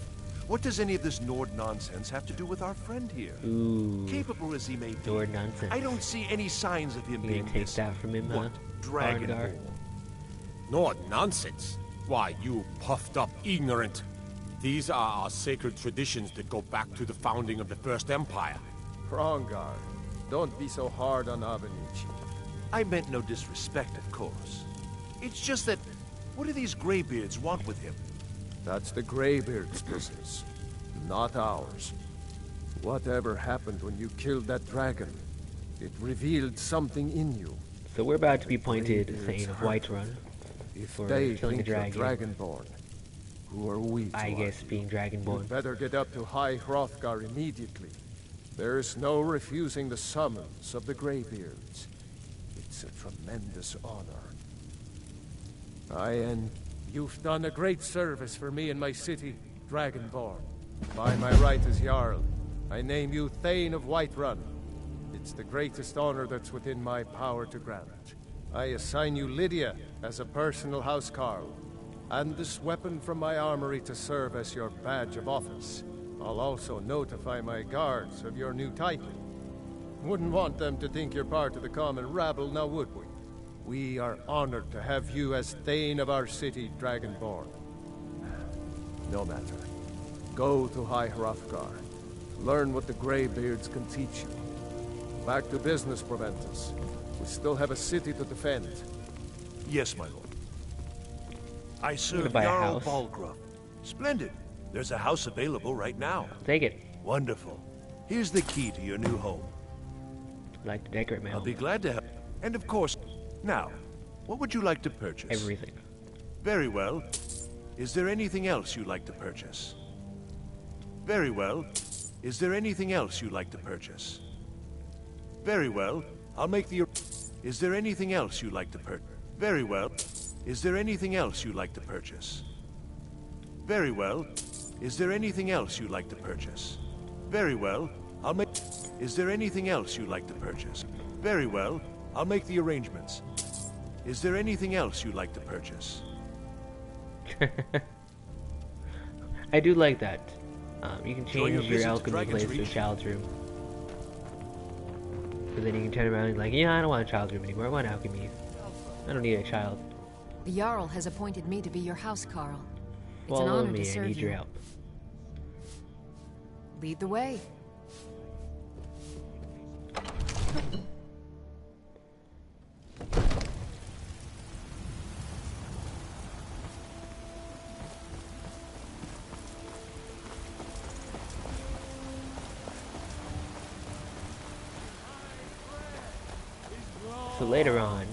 What does any of this Nord nonsense have to do with our friend here? Ooh. Capable as he may be, Nord nonsense. I don't see any signs of him You being gonna take missing. that from him, huh? What? Dragonborn. Arngar? Nord nonsense? Why, you puffed up ignorant. These are our sacred traditions that go back to the founding of the First Empire. Hrongar, don't be so hard on Abenichi. I meant no disrespect, of course. It's just that, what do these Greybeards want with him? That's the Greybeards' business, not ours. Whatever happened when you killed that dragon, it revealed something in you. So we're about to be appointed Greybeards Thane of hurt. Whiterun If for they killing a think you're dragon. Dragonborn, who are we to I guess argue? being Dragonborn. You'd better get up to High Hrothgar immediately. There's no refusing the summons of the Greybeards. It's a tremendous honor. And you've done a great service for me and my city, Dragonborn. By my right as Jarl, I name you Thane of Whiterun. It's the greatest honor that's within my power to grant. I assign you Lydia as a personal housecarl, and this weapon from my armory to serve as your badge of office. I'll also notify my guards of your new title. Wouldn't want them to think you're part of the common rabble, now would we? We are honored to have you as Thane of our city, Dragonborn. No matter. Go to High Hrothgar. Learn what the Greybeards can teach you. Back to business, Proventus. We still have a city to defend. Yes, my lord. I serve buy a Jarl house. Balgruuf. Splendid. There's a house available right now. Take it. Wonderful. Here's the key to your new home. I'd like to decorate my I'll home. be glad to help. And of course, now, what would you like to purchase? Everything. Very well. Is there anything else you'd like to purchase? Very well. Is there anything else you'd like to purchase? Very well. I'll make the... Is there anything else you'd like to purchase? Very well. Is there anything else you'd like to purchase? Very well. Is there anything else you'd like to purchase? Very well. I'll make... Is there anything else you'd like to purchase? Very well. I'll make the arrangements. Is there anything else you'd like to purchase? I do like that. You can Enjoy your change your visit to alchemy Dragon's place to a Reach. child's room. But then you can turn around and be like, yeah, I don't want a child's room anymore. I want alchemy. I don't need a child. The Jarl has appointed me to be your house, Carl. It's an Follow honor me, to I serve need you. your help. Lead the way. So later on,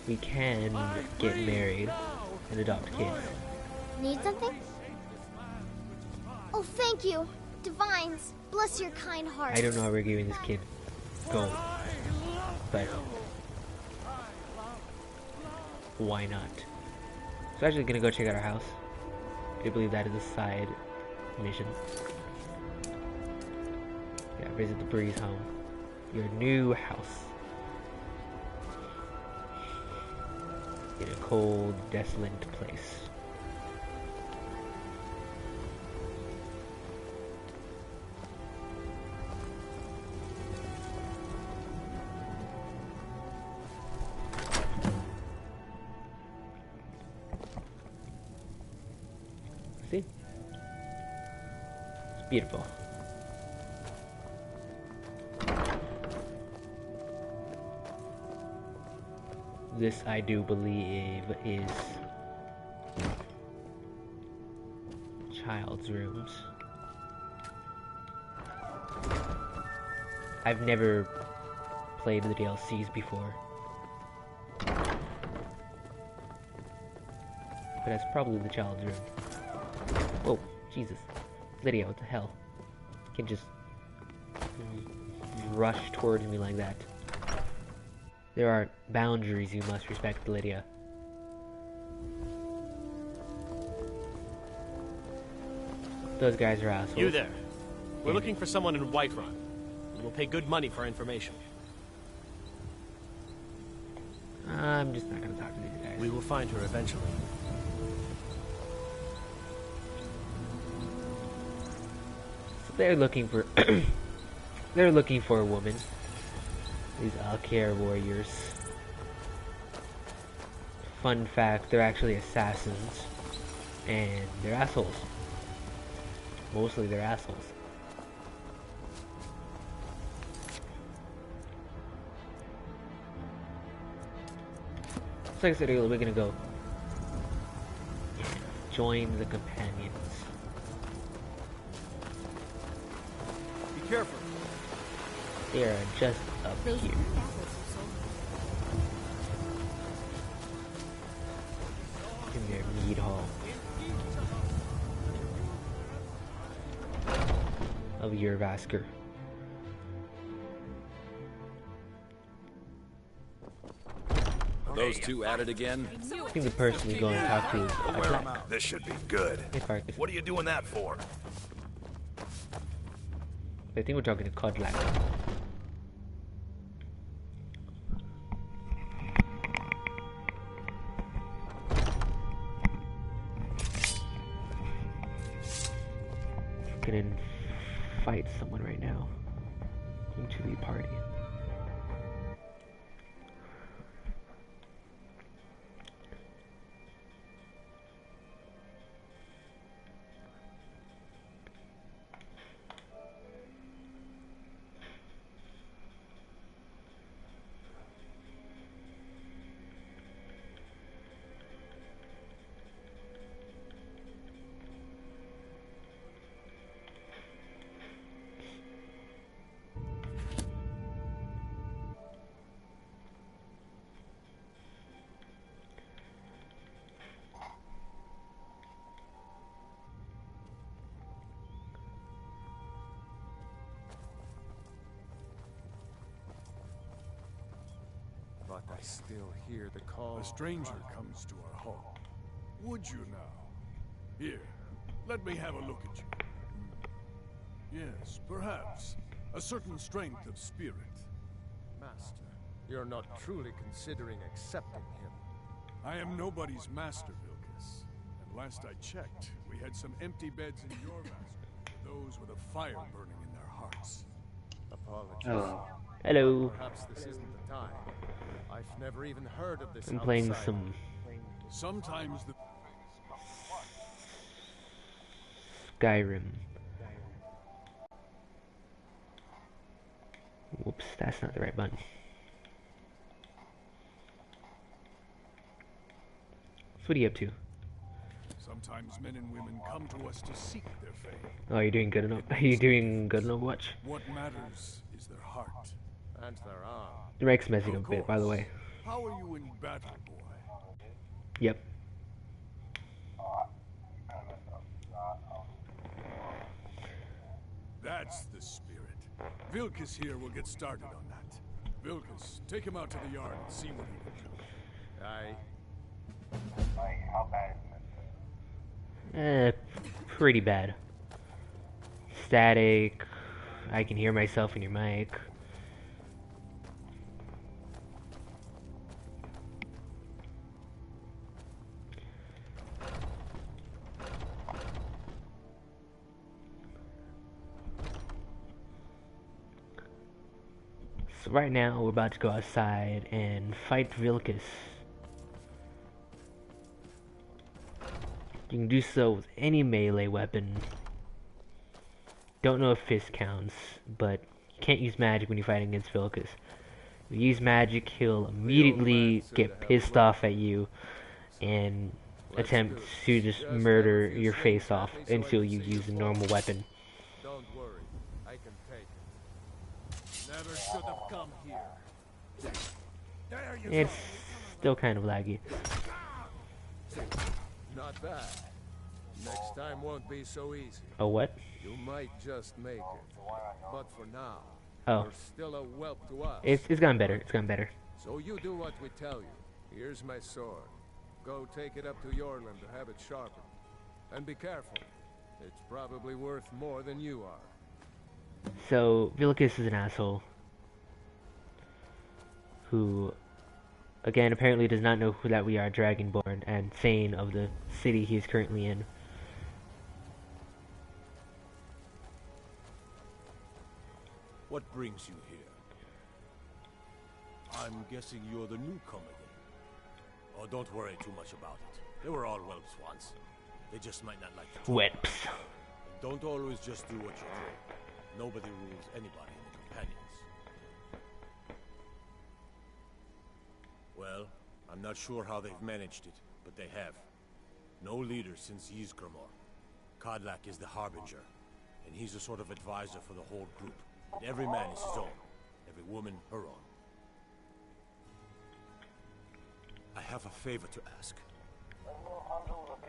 we can get married and adopt kids. Need something? Oh, thank you. Divines, bless your kind heart. I don't know how we're giving this kid gold, but why not? So actually gonna go check out our house. I believe that is a side mission. Yeah, visit the Breeze home. Your new house. In a cold, desolate place. See? It's beautiful. This, I do believe, is child's rooms. I've never played the DLCs before. But that's probably the child's room. Whoa, Jesus. Lydia, what the hell? You can just rush towards me like that. There are boundaries you must respect, Lydia. Those guys are assholes. You there. We're looking for someone in Whiterun. We'll pay good money for information. I'm just not gonna talk to these guys. We will find her eventually. So they're looking for they're looking for a woman. These Alcair warriors. Fun fact, they're actually assassins. And they're assholes. Mostly they're assholes. So like I said earlier, we're gonna go join the companions. Be careful. They are just up here. In their mead hall of Yervasker. Those two at it again? I think the person we go and talk to is Black. This should be good. Hey, Farkas. What are you doing that for? I think we're talking to Kodlak. Gonna fight someone right now into the party. but I still hear the call. A stranger comes to our home. Would you now? Here, let me have a look at you. Yes, perhaps. A certain strength of spirit. Master, you're not truly considering accepting him. I am nobody's master, Vilkas. And last I checked, we had some empty beds in your master for those with a fire burning in their hearts. Apologies. Oh. Hello. Perhaps this isn't the time. I've never even heard of this I'm playing outside. some... Sometimes the... Skyrim. Whoops, that's not the right button. So what are you up to? Sometimes men and women come to us to seek their fate. Oh, you're doing good enough. Are you doing good enough? Watch. What matters is their heart. And their arm. The mic's messing up a bit, by the way. How are you in battle, boy? Yep. That's the spirit. Vilkas here will get started on that. Vilkas, take him out to the yard and see what he can do. Aye. Pretty bad. Static. I can hear myself in your mic. So right now we're about to go outside and fight Vilkas. You can do so with any melee weapon. Don't know if fist counts, but you can't use magic when you're fighting against Vilkas. If you use magic, he'll immediately get pissed off at you and attempt to just murder your face off until you use a normal weapon. Don't worry, I can take it. Never should have come here. There you It's still kind of laggy. Not bad. Next time won't be so easy. Oh, what? You might just make it. But for now, Oh. you're still a whelp to us. It's gotten better. It's gotten better. So you do what we tell you. Here's my sword. Go take it up to Yorland to have it sharpened. And be careful. It's probably worth more than you are. So, Vilkas is an asshole. Who, again, apparently does not know that we are Dragonborn and Thane of the city he is currently in. What brings you here? I'm guessing you're the newcomer then. Oh, don't worry too much about it. They were all whelps once. They just might not like the Whelps. Don't always just do what you're told. Nobody rules anybody in the companions. Well, I'm not sure how they've managed it, but they have. No leader since Ysgramor. Kodlak is the harbinger, and he's a sort of advisor for the whole group. And every man is his own, every woman her own. I have a favor to ask.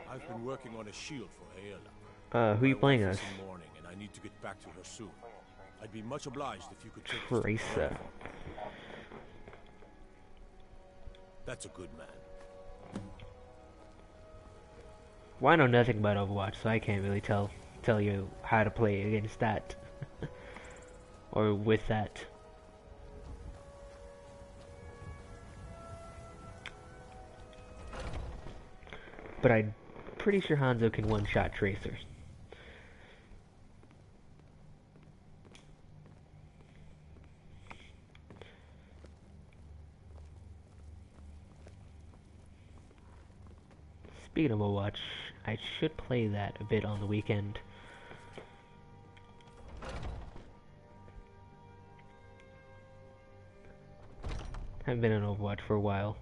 I've been working on a shield for Aela. Who are you playing as? In the morning, and I need to get back to her soon. I'd be much obliged if you could take Teresa. That's a good man. Well, I know nothing about Overwatch, so I can't really tell you how to play against that. Or with that. But I'm pretty sure Hanzo can one-shot Tracer. Speaking of Overwatch, I should play that a bit on the weekend. Haven't been on Overwatch for a while.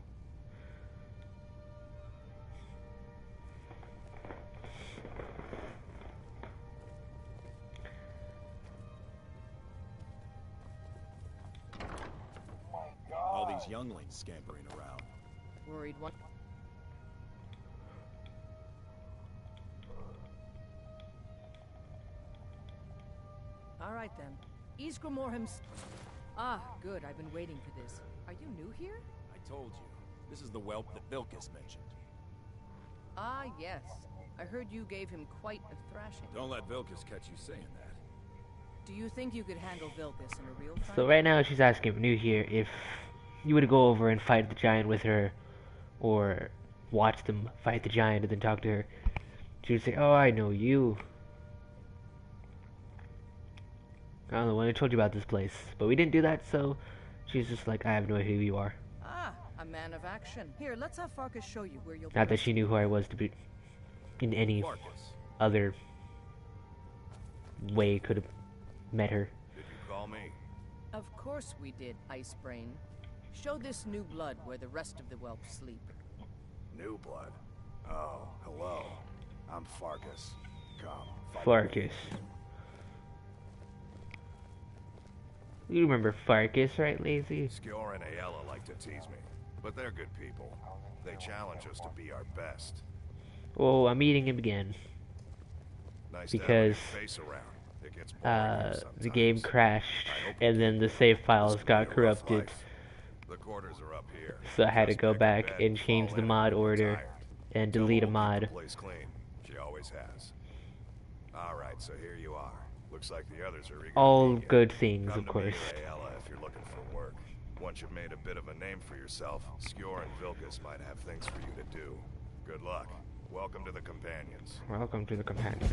All these younglings scampering around. Worried what? All right then. Ysgramor himself. Ah, good. I've been waiting for this. Are you new here? I told you. This is the whelp that Vilkas mentioned. Ah, yes. I heard you gave him quite a thrashing. Don't let Vilkas catch you saying that. Do you think you could handle Vilkas in a real fight? So right now she's asking if new here if you would go over and fight the giant with her, or watch them fight the giant and then talk to her. She would say, "Oh, I know you. I'm the one who told you about this place." But we didn't do that, so she's just like, "I have no idea who you are." Ah, a man of action. Here, let's have Farkas show you where you'll be. Not that she knew who I was to be in any other way could have met her. Did you call me? Of course we did, Ice Brain. Show this new blood where the rest of the whelps sleep. New blood? Oh, hello. I'm Farkas. Come. Farkas. You remember Farkas, right, Lazy? Skjor and Ayala like to tease me, but they're good people. They challenge us to be our best. Oh, I'm eating him again. Nice because to have your face around. It gets boring the game crashed and then the save files got corrupted. The quarters are up here. So I had to go back and change the mod order and delete a mod. Place clean. She always has. All right, so here you are. Looks like the others are eager. All good things, of course. Ayala, if you're looking for work. Once you've made a bit of a name for yourself, Skjor and Vilkas might have things for you to do. Good luck. Welcome to the Companions. Welcome to the Companions.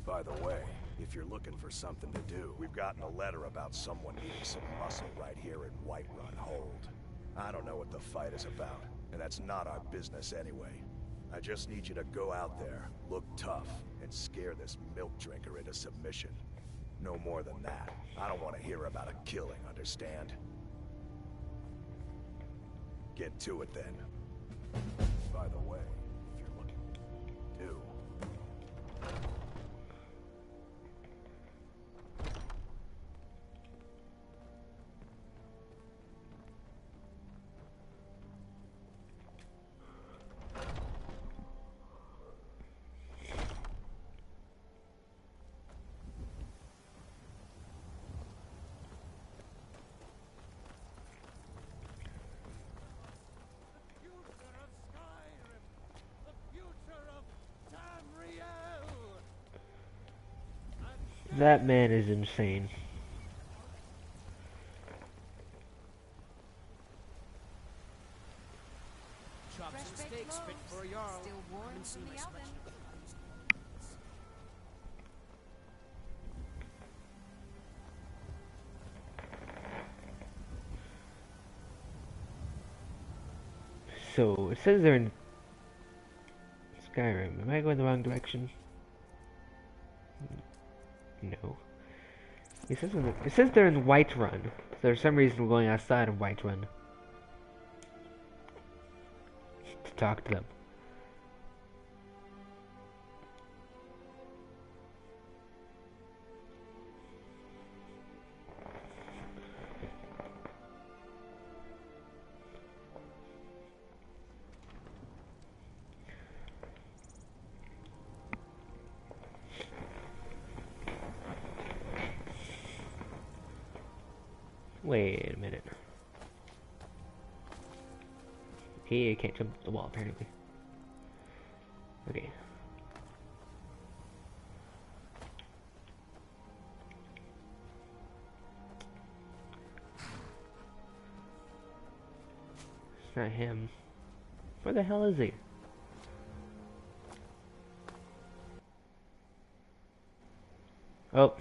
By the way, if you're looking for something to do, we've gotten a letter about someone needing some muscle right here in Whiterun Hold. I don't know what the fight is about, and that's not our business anyway. I just need you to go out there, look tough, and scare this milk drinker into submission. No more than that. I don't want to hear about a killing, understand? Get to it then. By the way, if you're looking to do. That man is insane. Chops and steaks fit for a Jarl. Still warm from the oven. So, it says they're in Skyrim. Am I going the wrong direction? No. It says they're in Whiterun. So there's some reason we're going outside of Whiterun to talk to them. Wait a minute. Okay, I can't jump the wall apparently. Okay. It's not him. Where the hell is he? Oh.